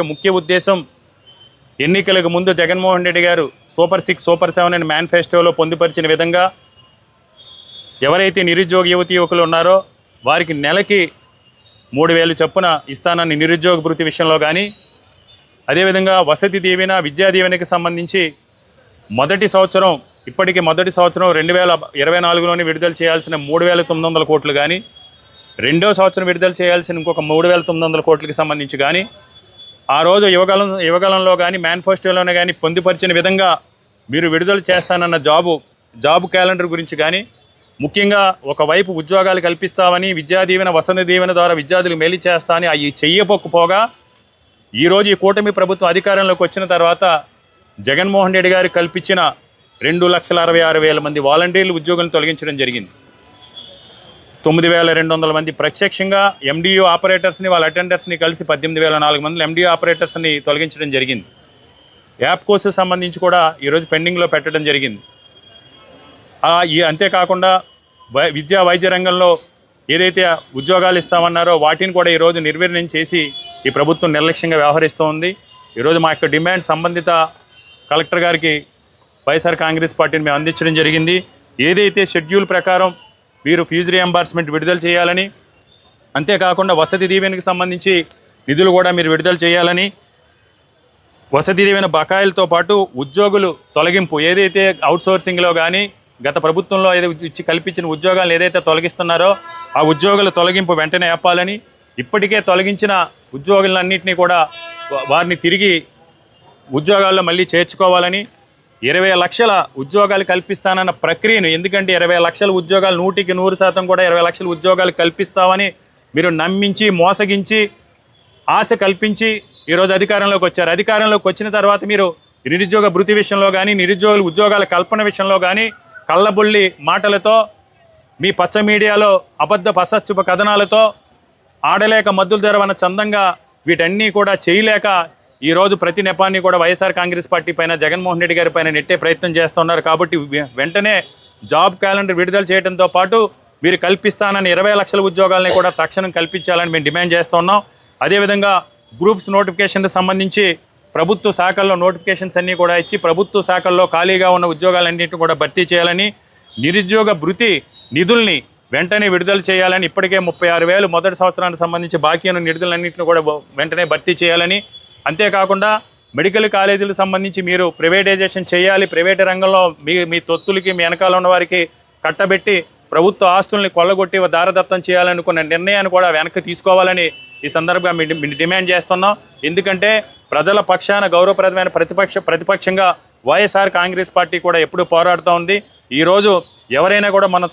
ముఖ్య ఉద్దేశం ఎన్నికలకు ముందు జగన్మోహన్ రెడ్డి గారు సూపర్ 6 సూపర్ 7 అని మేనిఫెస్టోలో పొందుపరిచిన విధంగా ఎవరైతే నిరుద్యోగ యువతి యువకులు ఉన్నారో వారికి నెలకి 3000 చొప్పున ఇస్తానని నిరుద్యోగ భృతి విషయంలో కానీ, అదేవిధంగా వసతి దీవెన విద్యా దీవెనకి సంబంధించి మొదటి సంవత్సరం 2024లోని విడుదల చేయాల్సిన 3900 కోట్లు కానీ, రెండో సంవత్సరం విడుదల చేయాల్సిన ఇంకొక 3900 కోట్లకి సంబంధించి కానీ, ఆ రోజు యువగలంలో కానీ మేనిఫెస్టోలోనే కానీ పొందుపరిచిన విధంగా మీరు విడుదల చేస్తానన్న జాబు క్యాలెండర్ గురించి కానీ, ముఖ్యంగా ఒకవైపు ఉద్యోగాలు కల్పిస్తామని విద్యా దీవెన వసతి దీవెన ద్వారా విద్యార్థులు మేలు చేస్తామని అవి చెయ్యపోకపోగా ఈరోజు ఈ కూటమి ప్రభుత్వం అధికారంలోకి వచ్చిన తర్వాత జగన్మోహన్ రెడ్డి గారు కల్పించిన 2,66,000 మంది వాలంటీర్లు ఉద్యోగులను తొలగించడం జరిగింది. 9,200 మంది ప్రత్యక్షంగా ఎండియూ ఆపరేటర్స్ని వాళ్ళ అటెండర్స్ని కలిసి 18,400 మంది ఎండియూ ఆపరేటర్స్ని తొలగించడం జరిగింది. యాప్ కోర్సు సంబంధించి కూడా ఈరోజు పెండింగ్లో పెట్టడం జరిగింది. అంతేకాకుండా విద్యా వైద్య రంగంలో ఏదైతే ఉద్యోగాలు ఇస్తామన్నారో వాటిని కూడా ఈరోజు నిర్వీర్యం చేసి ఈ ప్రభుత్వం నిర్లక్ష్యంగా వ్యవహరిస్తూ ఉంది. ఈరోజు మా యొక్క డిమాండ్ సంబంధిత కలెక్టర్ గారికి వైఎస్ఆర్ కాంగ్రెస్ పార్టీని మేము అందించడం జరిగింది. ఏదైతే షెడ్యూల్ ప్రకారం వీరు ఫీజు రియంబర్స్మెంట్ విడుదల చేయాలని, అంతేకాకుండా వసతి దీవెనకి సంబంధించి నిధులు కూడా మీరు విడుదల చేయాలని, వసతి దీవెన బకాయిలతో పాటు ఉద్యోగులు తొలగింపు ఏదైతే అవుట్సోర్సింగ్లో కానీ గత ప్రభుత్వంలో ఇచ్చి కల్పించిన ఉద్యోగాలు ఏదైతే తొలగిస్తున్నారో ఆ ఉద్యోగుల తొలగింపు వెంటనే ఆపాలని, ఇప్పటికే తొలగించిన ఉద్యోగులన్నింటినీ కూడా వారిని తిరిగి ఉద్యోగాల్లో మళ్ళీ చేర్చుకోవాలని, 20 లక్షల ఉద్యోగాలు కల్పిస్తానన్న ప్రక్రియను, ఎందుకంటే 20 లక్షల ఉద్యోగాలు 100% కూడా 20 లక్షల ఉద్యోగాలు కల్పిస్తామని మీరు నమ్మించి మోసగించి ఆశ కల్పించి ఈరోజు అధికారంలోకి వచ్చారు. అధికారంలోకి వచ్చిన తర్వాత మీరు నిరుద్యోగ భృతి విషయంలో కానీ నిరుద్యోగుల ఉద్యోగాల కల్పన విషయంలో కానీ కళ్ళబొల్లి మాటలతో మీ పచ్చ మీడియాలో అసత్యపు కథనాలతో ఆడలేక మద్దులు తెరవన్న చందంగా వీటన్నీ కూడా చేయలేక ఈరోజు ప్రతి నెపాన్ని కూడా వైఎస్ఆర్ కాంగ్రెస్ పార్టీ పైన జగన్మోహన్ రెడ్డి గారి పైన నెట్టే ప్రయత్నం చేస్తున్నారు. కాబట్టి వెంటనే జాబ్ క్యాలెండర్ విడుదల చేయడంతో పాటు మీరు కల్పిస్తానని 20 లక్షల ఉద్యోగాలని కూడా తక్షణం కల్పించాలని మేము డిమాండ్ చేస్తున్నాం. అదేవిధంగా గ్రూప్స్ నోటిఫికేషన్కి సంబంధించి ప్రభుత్వ శాఖల్లో నోటిఫికేషన్స్ అన్నీ కూడా ఇచ్చి ప్రభుత్వ శాఖల్లో ఖాళీగా ఉన్న ఉద్యోగాలన్నింటినీ కూడా భర్తీ చేయాలని, నిరుద్యోగ భృతి నిధుల్ని వెంటనే విడుదల చేయాలని, ఇప్పటికే 36,000 మొదటి సంవత్సరానికి సంబంధించి బాకీ ఉన్న నిధులన్నింటినీ కూడా వెంటనే భర్తీ చేయాలని, అంతేకాకుండా మెడికల్ కాలేజీలకు సంబంధించి మీరు ప్రైవేటైజేషన్ చేయాలి, ప్రైవేట్ రంగంలో మీ తొత్తులకి మీ వెనకాల ఉన్న వారికి కట్టబెట్టి ప్రభుత్వ ఆస్తుల్ని కొల్లగొట్టి దారదత్తం చేయాలనుకున్న నిర్ణయాన్ని కూడా వెనక్కి తీసుకోవాలని ఈ సందర్భంగా మేము డిమాండ్ చేస్తున్నాం. ఎందుకంటే ప్రజల పక్షాన గౌరవప్రదమైన ప్రతిపక్షంగా వైఎస్ఆర్ కాంగ్రెస్ పార్టీ కూడా ఎప్పుడూ పోరాడుతూ ఉంది. ఈరోజు ఎవరైనా కూడా మన